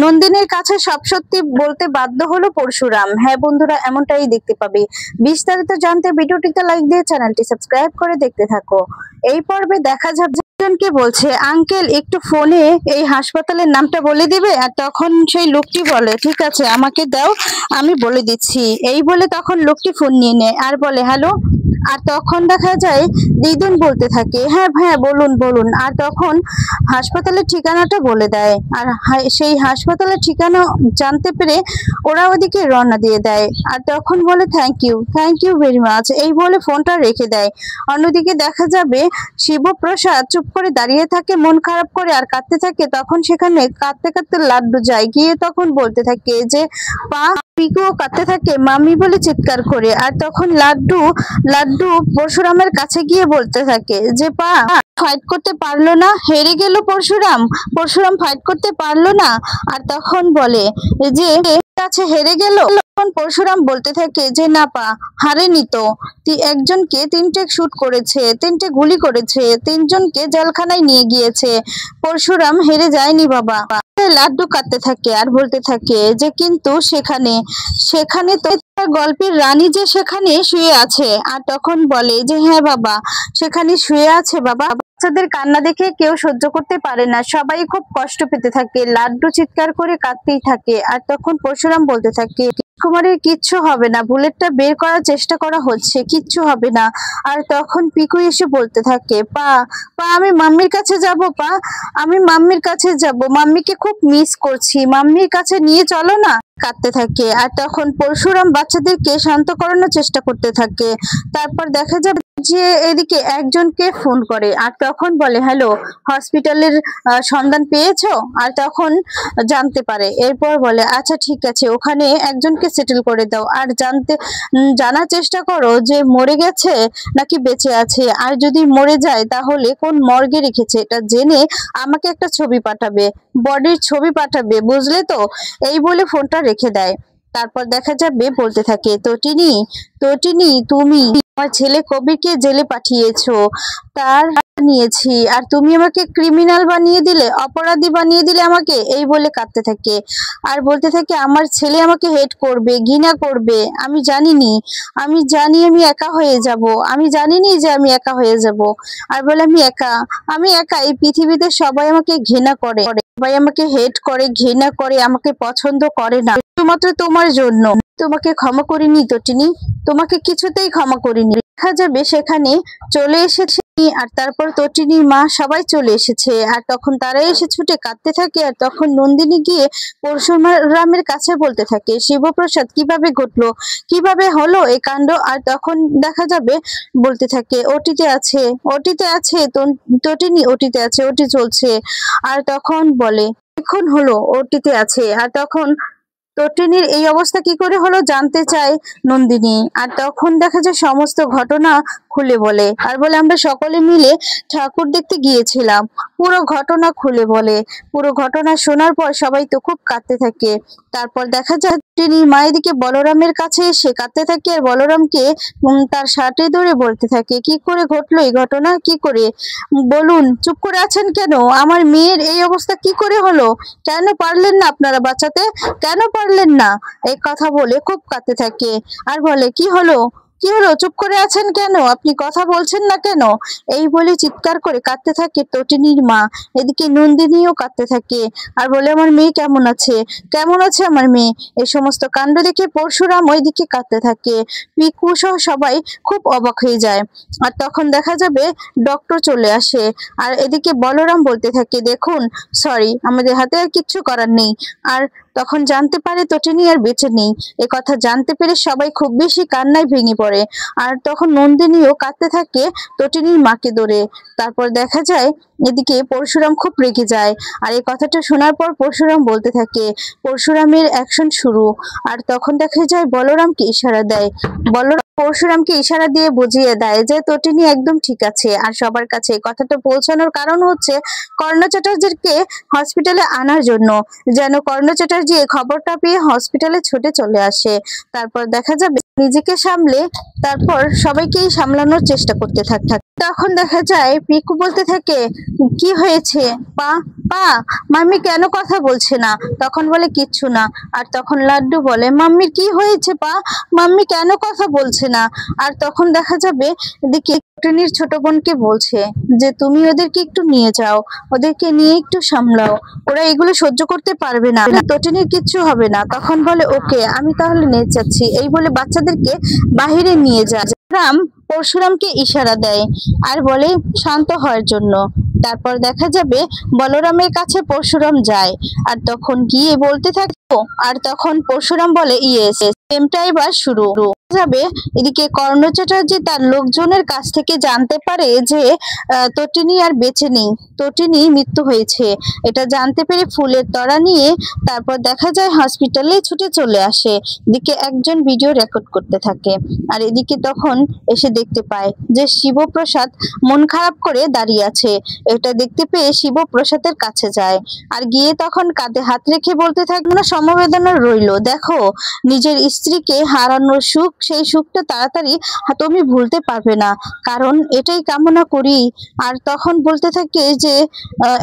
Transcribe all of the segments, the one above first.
নন্দিনীর কাছে সব সত্যি বলতে বাধ্য হলো পরশুরাম। হ্যাঁ বন্ধুরা, এমনটাই দেখতে পাবে। বিস্তারিত জানতে ভিডিওটিতে লাইক দিয়ে চ্যানেলটি সাবস্ক্রাইব করে দেখতে থাকো। এই পর্বে দেখা যাবে একজনকে বলছে, আঙ্কেল একটু ফোনে এই হাসপাতালের নামটা বলে দিবে। আর তখন সেই লোকটি বলে, ঠিক আছে আমাকে দাও, আমি বলে দিচ্ছি। এই বলে তখন লোকটি ফোন নিয়ে নেয় আর বলে, হ্যালো। আর তখন দেখা যায় দিদুন বলতে থাকে, হ্যাঁ হ্যাঁ বলুন বলুন। আর তখন হাসপাতালের ঠিকানাটা বলে দেয়। আর সেই হাসপাতালের ঠিকানা জানতে পেরে ওরা ওদিকে রওনা দিয়ে দেয়। আর তখন বলে, থ্যাংক ইউ ভেরি মাচ, এই বলে ফোনটা রেখে দেয়। অন্যদিকে দেখা যাবে শিবপ্রসাদ চুপ করে দাঁড়িয়ে থাকে, মন খারাপ করে আর কাঁদতে থাকে। তখন সেখানে কাঁদতে কাঁদতে লাড্ডু যায়, গিয়ে তখন বলতে থাকে যে পা, পিকুও কাঁদতে থাকে মাম্মি বলে চিৎকার করে। আর তখন লাড্ডু পরশুরামের কাছে গিয়ে বলতে থাকে যে পা ফাইট করতে পারলো না, হেরে গেল পরশুরাম ফাইট করতে পারলো না। আর তখন বলে যে কাছে হেরে গেল। তখন পরশুরাম বলতে থাকে যে না পা, হারেনি তো, একজনকে 3টে শুট করেছে, 3টে গুলি করেছে, 3জনকে জেলখানায় নিয়ে গিয়েছে, পরশুরাম হেরে যায়নি বাবা। লাড্ডু কাটতে থাকে আর বলতে থাকে যে কিন্তু সেখানে তো গল্পের রানী যে সেখানে শুয়ে আছে। আর তখন বলে যে হ্যাঁ বাবা, সেখানে শুয়ে আছে বাবা। বাচ্চাদের কান্না দেখে কেউ সহ্য করতে পারে না, সবাই খুব কষ্ট পেতে থাকে। লাড্ডু চিৎকার করে কাঁদতেই থাকে। আর তখন পরশুরাম বলতে থাকে, কুমারের কিচ্ছু হবে না, বুলেটটা বের করার চেষ্টা করা হচ্ছে, কিচ্ছু হবে না। আর তখন পিকু এসে বলতে থাকে, পা আমি মাম্মির কাছে যাব, পা আমি মাম্মির কাছে যাব, মাম্মিকে খুব মিস করছি, মাম্মির কাছে নিয়ে চলো না। কাঁদতে থাকে। আর তখন পরশুরাম বাচ্চাদেরকে শান্ত করানোর চেষ্টা করতে থাকে। তারপর দেখা যাবে যে এদিকে একজনকে ফোন করে আর তখন বলে, হ্যালো, হসপিটালের সন্ধান পেয়েছো? আর তখন জানতে পারে। এরপর বলে, আচ্ছা ঠিক আছে, ওখানে একজনকে সেটেল করে দাও। আর জানার চেষ্টা করো যে মরে গেছে নাকি বেঁচে আছে। আর যদি মরে যায় তাহলে কোন মর্গে রেখেছে, এটা জেনে আমাকে একটা ছবি পাঠাবে, বডির ছবি পাঠাবে, বুঝলে তো? এই বলে ফোনটা রেখে দেয়। তারপর দেখা যাবে বলতে থাকে, তটিনী তুমি আমার ছেলে কবিরকে জেলে পাঠিয়েছো, তার নিয়েছি, আর তুমি আমাকে ক্রিমিনাল বানিয়ে দিলে, অপরাধী বানিয়ে দিলে আমাকে, এই বলে কাঁদতে থাকে। আর বলতে থাকে, আমার ছেলে আমাকে হেট করবে, ঘৃণা করবে, আমি জানি আমি একা হয়ে যাব, আমি জানিনি যে আমি একা হয়ে যাব। আর বলে, আমি একা, এই পৃথিবীতে সবাই আমাকে ঘৃণা করে, সবাই আমাকে হেট করে, ঘৃণা করে, আমাকে পছন্দ করে না, শুধুমাত্র তোমার জন্য। তোমাকে ক্ষমা করিনি তটিনী, তোমাকে কিছুতেই ক্ষমা করিনি। দেখা যাবে সেখানে চলে এসেছে আর তারপর তটিনীর মা সবাই চলে এসেছে। আর তখন তারা এসে ছুটে কাঁদতে থাকে। আর তখন নন্দিনী গিয়ে পরশুরামের কাছে বলতে থাকে, শিবপ্রসাদ কিভাবে ঘটলো, কিভাবে হলো এই কাণ্ড। আর তখন দেখা যাবে বলতে থাকে, ওটিতে আছে তটিনী, ওটিতে আছে, ওটি চলছে। আর তখন বলে, এখন হলো ওটিতে আছে। আর তখন তটিনীর এই অবস্থা কি করে হলো জানতে চায় নন্দিনী। আর তখন দেখা যায় সমস্ত ঘটনা খুলে বলে। আর বলে, আমরা সকলে মিলে ঠাকুর দেখতে গিয়েছিলাম, পুরো ঘটনা খুলে বলে। পুরো ঘটনা শোনার পর সবাই তো খুব কাঁদতে থাকে। তারপর দেখা যায় তিনি মায়ের দিকে বলরামের কাছে এসে কাঁদতে থাকে আর বলরামকে তার শার্টে ধরে বলতে থাকে, কি করে ঘটলো এই ঘটনা, কি করে বলুন, চুপ করে আছেন কেন, আমার মেয়ের এই অবস্থা কি করে হলো, কেন পারলেন না আপনারা বাঁচাতে, কেন পারলেন না, এই কথা বলে খুব কাঁদতে থাকে। আর বলে, কি হলো, চুপ করে আছেন কেন, আপনি কথা বলছেন না কেন, এই বলে চিৎকার করে কাঁদতে থাকে তটিনীর মা। এদিকে নন্দিনীও কাঁদতে থাকে আর বলে, আমার মেয়ে কেমন আছে আমার মেয়ে। এই সমস্ত কাণ্ড দেখে পরশুরাম ওইদিকে কাঁদতে থাকে। পিকু সহ সবাই খুব অবাক হয়ে যায়। আর তখন দেখা যাবে ডক্টর চলে আসে। আর এদিকে বলরাম বলতে থাকে, দেখুন সরি, আমাদের হাতে আর কিচ্ছু করার নেই। আর তখন জানতে পারে তটিনী আর বেঁচে নেই। এ কথা জানতে পেরে সবাই খুব বেশি কান্নায় ভেঙে পড়ে। আর তখন নন্দিনীও কাঁদতে থাকে তটিনীর মাকে ধরে। তারপর দেখা যায় এদিকে পরশুরাম খুব রেগে যায়। আর এই কথাটা শোনার পর পরশুরাম বলতে থাকে, পরশুরামের অ্যাকশন শুরু। আর তখন দেখা যায় বলরামকে ইশারা দেয়। বলরাম পরশুরামকে ইশারা দিয়ে বুঝিয়ে দেয় যে তটিনী একদম ঠিক আছে। আর সবার কাছে এই কথাটা পৌঁছানোর কারণ হচ্ছে কর্ণ চ্যাটার্জিকে হসপিটালে আনার জন্য, যেন কর্ণ চ্যাটার্জি এই খবরটা পেয়ে হসপিটালে ছুটে চলে আসে। তারপর দেখা যাবে নিজেকে সামলে তারপর সবাইকেই সামলানোর চেষ্টা করতে থাকে। তখন দেখা যায় পিকু বলতে থাকে, কি হয়েছে পা? পা, মাম্মি কেন কথা বলছে না? তখন বলে কিচ্ছু না। আর তখন লাড্ডু বলে, মাম্মির কি হয়েছে পা? মাম্মি কেন কথা বলছে না? আর তখন দেখা যাবে এদিকে টুনির ছোট বোনকে বলছে যে তুমি ওদেরকে একটু নিয়ে যাও, ওদেরকে নিয়ে একটু সামলাও, ওরা এগুলো সহ্য করতে পারবে না, টটিনির কিচ্ছু হবে না। তখন বলে ওকে, আমি তাহলে নিয়ে যাচ্ছি। এই বলে বাচ্চাদেরকে বাহিরে নিয়ে যায়। রাম পরশুরামকে ইশারা দেয় আর বলে শান্ত হওয়ার জন্য। তারপর দেখা যাবে বলরামের কাছে পরশুরাম যায় আর তখন গিয়ে বলতে থাকতো। আর তখন পরশুরাম বলে ইয়েস, গেমটা এবার শুরু যাবে। এদিকে কর্ণ চ্যাটার্জি তার লোকজনের কাছ থেকে জানতে পারে যে তটিনী আর বেঁচে নেই, তটিনী মৃত্যু হয়েছে। এটা জানতে পেরে ফুলের তরা নিয়ে তারপর দেখা যায় হসপিটালে ছুটে চলে আসে। এদিকে একজন ভিডিও রেকর্ড করতে থাকে আর এদিকে তখন এসে দেখতে পায় যে শিবপ্রসাদ মন খারাপ করে দাঁড়িয়ে আছে। এটা দেখতে পেয়ে শিবপ্রসাদের কাছে যায় আর গিয়ে তখন কাঁধে হাত রেখে বলতে থাকে, না সমবেদনা রইলো, দেখো নিজের স্ত্রীকে হারানোর সুখ, সেই সুখটা তাড়াতাড়ি তুমি ভুলতে পারবে না, কারণ এটাই কামনা করি। আর তখন বলতে থাকে যে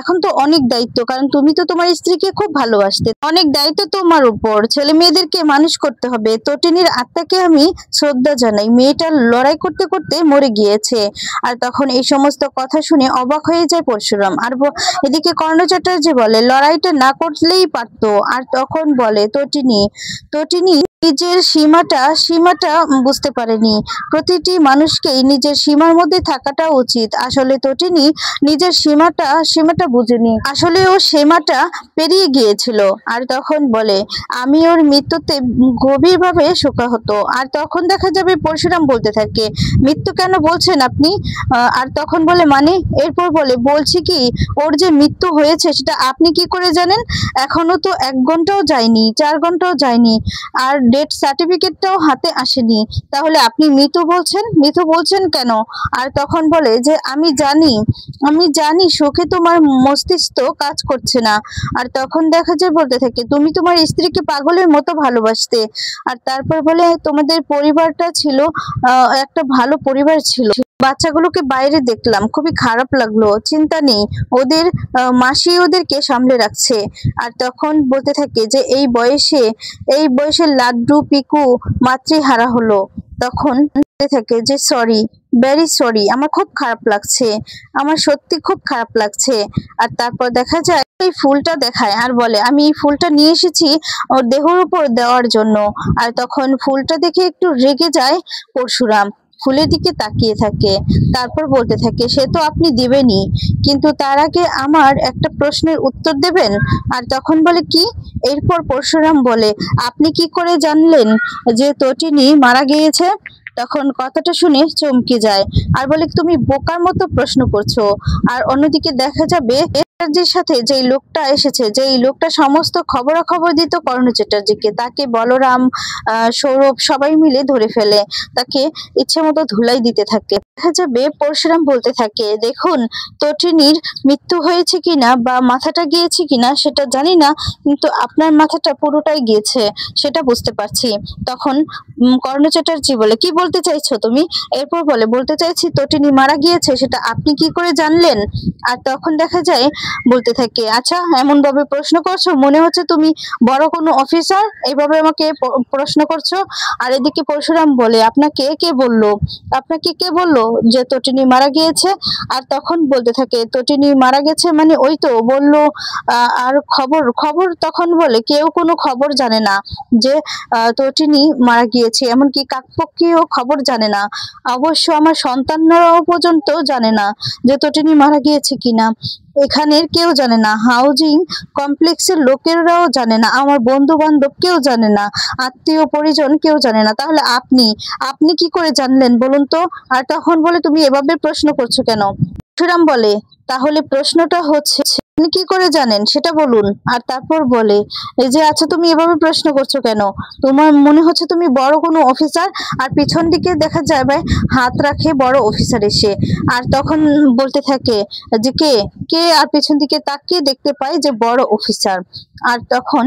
এখন তো অনেক দায়িত্ব, কারণ তুমি তো তোমার স্ত্রীকে খুব ভালোবাসতে, অনেক দায়িত্ব তোমার উপর, ছেলে মেয়েদেরকে মানুষ করতে হবে। তটিনীর আত্মাকে আমি শ্রদ্ধা জানাই, মেয়েটা লড়াই করতে করতে মরে গিয়েছে। আর তখন এই সমস্ত কথা শুনে অবাক হয়ে যায় পরশুরাম। আর এদিকে কর্ণ চ্যাটার্জি বলে লড়াইটা না করলেই পারতো। আর তখন বলে তটিনী নিজের সীমাটা বুঝতে পারেনি। প্রতিটি মানুষকেই নিজের সীমার মধ্যে থাকাটা উচিত। আসলে তটিনী নিজের সীমাটা বুঝেনি, আসলে ও সীমাটা পেরিয়ে গিয়েছিল। আর তখন বলে আমি ওর মৃত্যুতে গভীরভাবে শোকাহত। আর তখন দেখা যাবে পরশুরাম বলতে থাকে, মৃত্যু কেন বলছেন আপনি? আর তখন বলে মানে? এরপর বলে বলছি কি, ওর যে মৃত্যু হয়েছে সেটা আপনি কি করে জানেন? এখনো তো 1 ঘন্টাও যায়নি, 4 ঘন্টাও যায়নি, আর ডেথ সার্টিফিকেটটাও হাতে আসেনি, তাহলে আপনি মৃত্যু বলছেন কেন? আর তখন বলে যে আমি জানি সুখে তোমার মস্তিষ্ক কাজ করছে না। আর তখন দেখা যায় বলতে থাকে, তুমি তোমার স্ত্রীকে পাগলের মতো ভালোবাসতে। আর তারপর বলে তোমাদের পরিবারটা ছিল একটা ভালো পরিবার ছিল, বাচ্চাগুলোকে বাইরে দেখলাম, খুবই খারাপ লাগলো, চিন্তা নেই, ওদের মাসি ওদেরকে সামলে রাখছে। আর তখন বলতে থাকে যে এই বয়সে লাড্ডু পিকু মাতৃহারা হলো। তখন বলতে থাকে যে সরি, ভেরি সরি, আমার খুব খারাপ লাগছে, আমার সত্যি খুব খারাপ লাগছে। আর তারপর দেখা যায় এই ফুলটা দেখায় আর বলে আমি এই ফুলটা নিয়ে এসেছি ওর দেহের উপর দেওয়ার জন্য। আর তখন ফুলটা দেখে একটু রেগে যায় পরশুরাম, ফুলের দিকে তাকিয়ে থাকে। তারপর বলতে থাকে সে তো আপনি দিবেনই, কিন্তু তার আগে আমার একটা প্রশ্নের উত্তর দেবেন। আর তখন বলে কি? এরপর পরশুরাম বলে আপনি কি করে জানলেন যে তটিনী মারা গিয়েছে? তখন কথাটা শুনে চমকে যায় আর বলে তুমি বোকার মতো প্রশ্ন করছো। আর অন্যদিকে দেখা যাবে চ্যাটার্জির সাথে যেই লোকটা এসেছে, যেই লোকটা সমস্ত খবরাখবর দিত কর্ণ চ্যাটার্জিকে, তাকে বলরাম সৌরভ সবাই মিলে ধরে ফেলে, তাকে ইচ্ছে মতো ধুলাই দিতে থাকে। দেখা যাবে পরশুরাম বলতে থাকে দেখুন, তটিনীর মৃত্যু হয়েছে কিনা বা মাথাটা গিয়েছে কিনা সেটা জানি না, কিন্তু আপনার মাথাটা পুরোটাই গিয়েছে সেটা বুঝতে পারছি। তখন কর্ণ চ্যাটার্জি বলে কি বলতে চাইছো তুমি? এরপর বলতে চাইছি তটিনী মারা গিয়েছে সেটা আপনি কি করে জানলেন? আর তখন দেখা যায় বলতে থাকে আচ্ছা এমন ভাবে প্রশ্ন করছো, মনে হচ্ছে তুমি বড় কোনো অফিসার, এইভাবে আমাকে প্রশ্ন করছো। আর এদিকে পরশুরাম বলে আপনাকে কে বললো যে তটিনী মারা গিয়েছে? আর তখন বলতে থাকে তটিনী মারা গেছে মানে ওই তো বললো। আর খবর তখন বলে কেউ কোনো খবর জানে না যে তটিনী মারা গিয়েছে, এমনকি কাকপক্ষীও খবর জানে না, অবশ্য আমার সন্তানরাও পর্যন্ত জানে না যে তটিনী মারা গিয়েছে কিনা। এখানের কেউ জানে না, হাউজিং কমপ্লেক্সের লোকেরাও জানে না, আমার বন্ধু বান্ধব কেউ জানে না, আত্মীয় পরিজন কেউ জানে না, তাহলে আপনি কি করে জানলেন বলুন তো? আর তখন বলে তুমি এভাবে প্রশ্ন করছো কেন? পরশুরাম বলে তাহলে প্রশ্নটা হচ্ছে আপনি কি করে জানেন সেটা বলুন। আর তারপর বলে এই যে আচ্ছা তুমি এভাবে প্রশ্ন করছো কেন, তোমার মনে হচ্ছে তুমি বড় কোনো অফিসার। আর পিছন দিকে দেখা যাবে হাত রাখে বড় অফিসার এসে। আর তখন বলতে থাকে যে কে কে, আর পেছন দিকে তাকিয়ে দেখতে পায় যে বড় অফিসার। আর তখন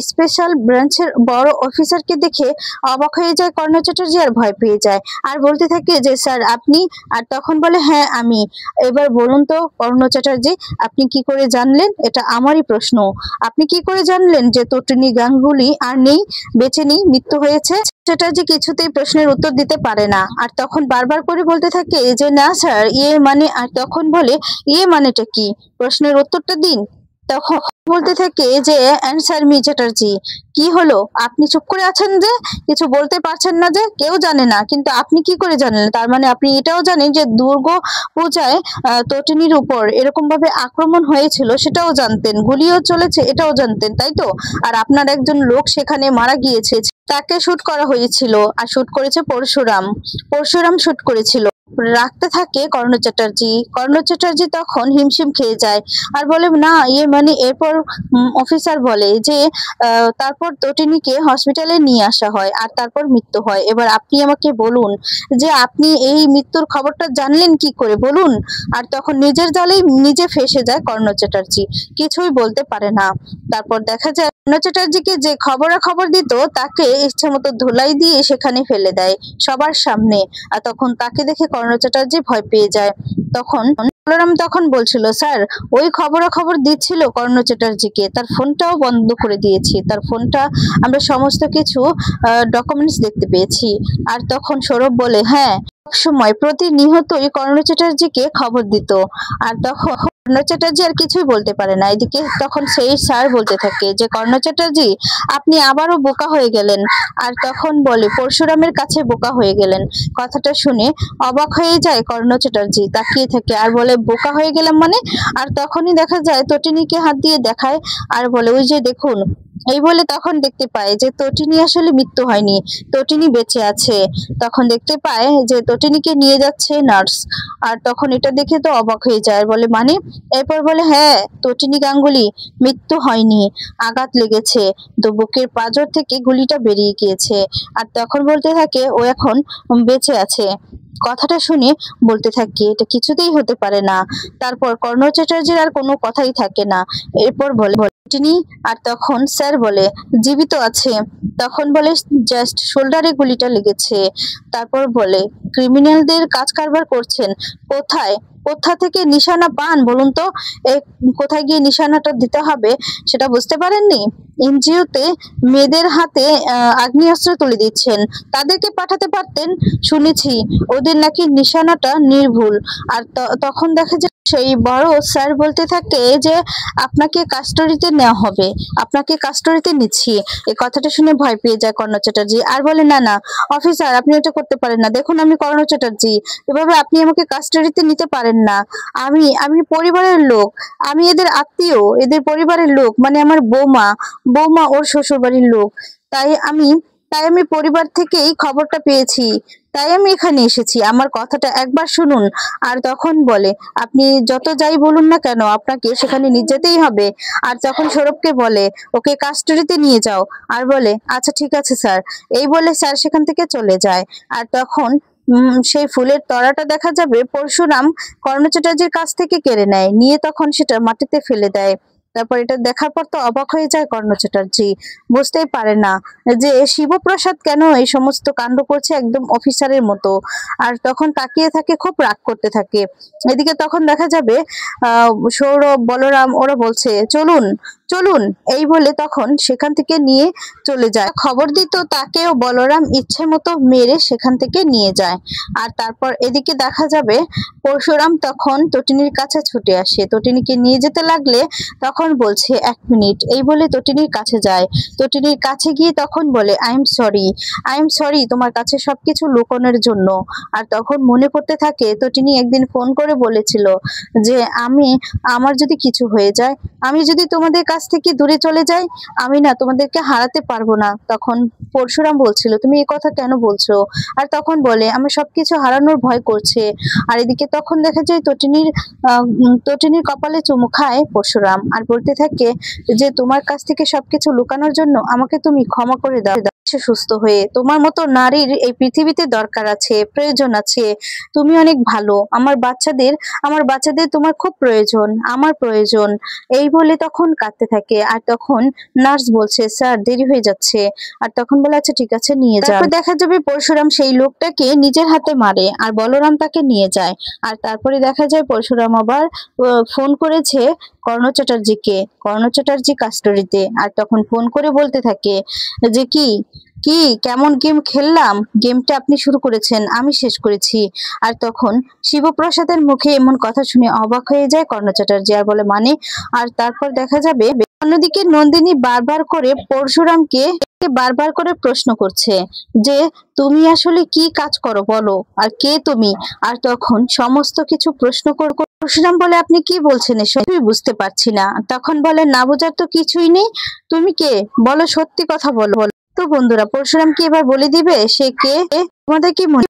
স্পেশাল ব্রাঞ্চের বড় অফিসারকে দেখে অবাক হয়ে যায় কর্ণ চ্যাটার্জি, আর ভয় পেয়ে যায়। আর বলতে থাকে যে স্যার আপনি। আর তখন বলে হ্যাঁ আমি। এবার বলুন তো কর্ণ চ্যাটার্জি, আপনি কি করে জানলেন? এটা আমারই প্রশ্ন। আপনি কি করে জানলেন যে তটিনী গাঙ্গুলি আর নেই, বেঁচে নেই, মৃত্যু হয়েছে? চ্যাটার্জি কিছুতেই প্রশ্নের উত্তর দিতে পারে না। আর তখন বারবার করে বলতে থাকে যে না স্যার ইয়ে মানে। আর তখন বলে ইয়ে মানেটা কি, প্রশ্নের উত্তরটা দিন। তখন বলতে থাকে যে অ্যান্সার মি চ্যাটার্জি। কি হলো, আপনি চুপ করে আছেন যে? কিছু বলতে পারছেন না যে? কেউ জানে না, কিন্তু আপনি কি করে জানলেন? তার মানে আপনি এটাও জানেন যে দুর্গা পূজায় তটিনীর উপর এরকম ভাবে আক্রমণ হয়েছিল, সেটাও জানতেন, গুলিও চলেছে এটাও জানতেন, তাই তো? আর আপনার একজন লোক সেখানে মারা গিয়েছে, তাকে শুট করা হয়েছিল, আর শুট করেছে পরশুরাম। পরশুরাম শুট করেছিল। রাখতে থাকে কর্ণ চ্যাটার্জি। কর্ণ চ্যাটার্জি তখন হিমশিম খেয়ে যায়। আর বলে না ইয়ে মানে। এরপর অফিসার বলে যে তারপর তটিনীকে হসপিটালে নিয়ে আসা হয়, আর তারপর মৃত্যু হয়। এবার আপনি আমাকে বলুন যে আপনি এই মৃত্যুর খবরটা জানলেন কি করে, বলুন। আর তখন নিজের জালেই নিজে ফেঁসে যায় কর্ণ চ্যাটার্জি, কিছুই বলতে পারে না। তারপর দেখা যায় কর্ণ চ্যাটার্জিকে যে খবরাখবর দিত তাকে ইচ্ছে মতো ধুলাই দিয়ে সেখানে ফেলে দেয় সবার সামনে। আর তখন তাকে দেখে কর্ণ চ্যাটার্জি ভয় পেয়ে যায়। তখন বলরাম তখন বলছিল স্যার ওই খবরাখবর দিচ্ছিল কর্ণ চ্যাটার্জিকে, তার ফোনটাও বন্ধ করে দিয়েছি, তার ফোনটা আমরা সমস্ত কিছু ডকুমেন্টস দেখতে পেয়েছি। আর তখন সৌরভ বলে হ্যাঁ সময় প্রতিনিয়তই কর্ণ চ্যাটার্জিকে খবর দিত। আর তখন কর্ণ চ্যাটার্জি আর কিছুই বলতে পারে না। এদিকে তখন সেই স্যার বলতে থাকে যে কর্ণ চ্যাটার্জি আপনি আবারও বোকা হয়ে গেলেন। আর তখন বলে পরশুরামের কাছে বোকা হয়ে গেলেন। কথাটা শুনে অবাক হয়ে যায় কর্ণ চ্যাটার্জি, তাকিয়ে থাকে আর বলে বোকা হয়ে গেলাম মানে? আর তখনই দেখা যায় তটিনীকে হাত দিয়ে দেখায়, আর বলে ওই যে দেখুন। এই বলে তখন দেখতে পায় যে তটিনী আসলে মৃত্যু হয়নি, তটিনী বেঁচে আছে। তখন দেখতে পায় যে তটিনীকে নিয়ে যাচ্ছে নার্স। আর তখন এটা দেখে তো অবাক হয়ে যায়, বলে মানে? এরপর বলে হ্যাঁ তটিনী গাঙ্গুলি মৃত্যু হয়নি, আঘাত লেগেছে, তো বুকের পাঁজর থেকে গুলিটা বেরিয়ে গিয়েছে। আর তখন বলতে থাকে ও এখন বেঁচে আছে। কথাটা শুনে বলতে থাকি এটা কিছুতেই হতে পারে না। তারপর কর্ণ চ্যাটার্জির আর কোনো কথাই থাকে না। এরপর বলে তিনি। আর তখন স্যার বলে জীবিত আছে। তখন বলে জাস্ট শোল্ডারে গুলিটা লেগেছে। তারপর বলে ক্রিমিনালদের কাজ কারবার করছেন, কোথায় কোথা থেকে নিশানা পান বলুন তো? কোথায় গিয়ে নিশানাটা দিতে হবে সেটা বুঝতে পারেননি? এনজিওতে মেয়েদের হাতে আগ্নেয়াস্ত্র তুলে দিচ্ছেন, তাদেরকে পাঠাতে পারতেন, শুনেছি ওদের নাকি নিশানাটা নির্ভুল। আর তখন দেখা যায় সেই বড় স্যার বলতে থাকে যে আপনাকে কাস্টডিতে নেওয়া হবে, আপনাকে কাস্টডিতে নিচ্ছি। এই কথাটা শুনে ভয় পেয়ে যায় কর্ণ চ্যাটার্জি, আর বলে না না অফিসার আপনি এটা করতে পারেন না, দেখুন আমি কর্ণ চ্যাটার্জি, এভাবে আপনি আমাকে কাস্টডিতে নিতে পারেন না। আমি আমি পরিবারের লোক, আমি এদের আত্মীয়, এদের পরিবারের লোক, মানে আমার বৌমা, বৌমা ওর শ্বশুর বাড়ির লোক। তাই আমি তাই আমি পরিবার থেকেই খবরটা পেয়েছি, তাই আমি এখানে এসেছি, আমার কথাটা একবার শুনুন। আর তখন বলে আপনি যত যাই বলুন না কেন আপনাকে সেখানে নিয়ে যেতেই হবে। আর তখন সৌরভকে বলে ওকে কাস্টডিতে নিয়ে যাও। আর বলে আচ্ছা ঠিক আছে স্যার। এই বলে স্যার সেখান থেকে চলে যায়। আর তখন সেই ফুলের তরাটা দেখা যাবে পরশুরাম কর্ণ চ্যাটার্জির কাছ থেকে কেড়ে নেয়, নিয়ে তখন সেটা মাটিতে ফেলে দেয়। তারপর এটা দেখার পর তো অবাক হয়ে যায় কর্ণ চ্যাটার্জি, বুঝতেই পারে না যে শিবপ্রসাদ কেন এই সমস্ত কাণ্ড করছে একদম অফিসারের মতো। আর তখন তাকিয়ে থাকে, খুব রাগ করতে থাকে। এদিকে তখন দেখা যাবে সৌরভ বলরাম ওরা বলছে চলুন চলুন, এই বলে তখন সেখান থেকে নিয়ে চলে যায়। খবর দিত তাকেও বলরাম ইচ্ছে মতো মেরে সেখান থেকে নিয়ে যায়। আর তারপর এদিকে দেখা যাবে পরশুরাম তখন তটিনীর কাছে ছুটে আসে, তটিনীকে নিয়ে যেতে লাগলে তখন বলছে এক মিনিট, এই বলে তটিনীর কাছে যায়। তটিনীর কাছে গিয়ে তখন বলে I am sorry, I am sorry তোমার কাছে সবকিছু লুকোনোর জন্য। আর তখন মনে করতে থাকে তটিনী একদিন ফোন করে বলেছিল যে আমার যদি কিছু হয়ে যায়, আমি যদি তোমাদের কাছ থেকে দূরে চলে যাই, আমি না তোমাদেরকে হারাতে পারবো না। তখন পরশুরাম বলছিল, তুমি এই কথা কেন বলছো? আর তখন বলে, আমার সবকিছু হারানোর ভয় করছে। আর এদিকে তখন দেখা যায় তটিনীর কপালে চুমু খায় পরশুরাম, আর বলতে থাকে যে তোমার কাছ থেকে সবকিছু লুকানোর জন্য আমাকে তুমি ক্ষমা করে দাও। সে সুস্থ হয়ে, তোমার মতো নারীর এই পৃথিবীতে দরকার আছে, প্রয়োজন আছে। তুমি অনেক ভালো, আমার বাচ্চাদের তোমার খুব প্রয়োজন, আমার প্রয়োজন। এই বলে তখন কাঁদতে থাকে। আর তখন নার্স বলছে, স্যার দেরি হয়ে যাচ্ছে। আর তখন বলে, আচ্ছা ঠিক আছে, নিয়ে যান। তারপর দেখা যাবে পরশুরাম সেই লোকটাকে নিজের হাতে মারে, আর বলরাম তাকে নিয়ে যায়। আর তারপরে দেখা যায় পরশুরাম আবার ফোন করেছে কর্ণ চ্যাটার্জি কাস্টডিতে। আর তখন ফোন করে বলতে থাকে যে কি কি কেমন গেম খেললাম, গেমটা আপনি শুরু করেছেন, আমি শেষ করেছি। আর তখন শিবপ্রসাদের মুখে এমন কথা শুনে অবাক হয়ে যায় কর্ণ চ্যাটার্জি, আর বলে মানে? আর তারপর দেখা যাবে অন্যদিকে নন্দিনী বারবার করে প্রশ্ন করছে যে তুমি আসলে কি কাজ করো বলো, আর কে তুমি? আর তখন সমস্ত কিছু প্রশ্ন পরশুরাম বলে, আপনি কি বলছেন এসব, আমি বুঝতে পারছি না। তখন বলে, না বোঝার তো কিছুই নেই, তুমি কে বলো, সত্যি কথা বলো। তো বন্ধুরা, পরশুরাম কি এবার বলে দিবে সে কে? তোমাদের কি মনে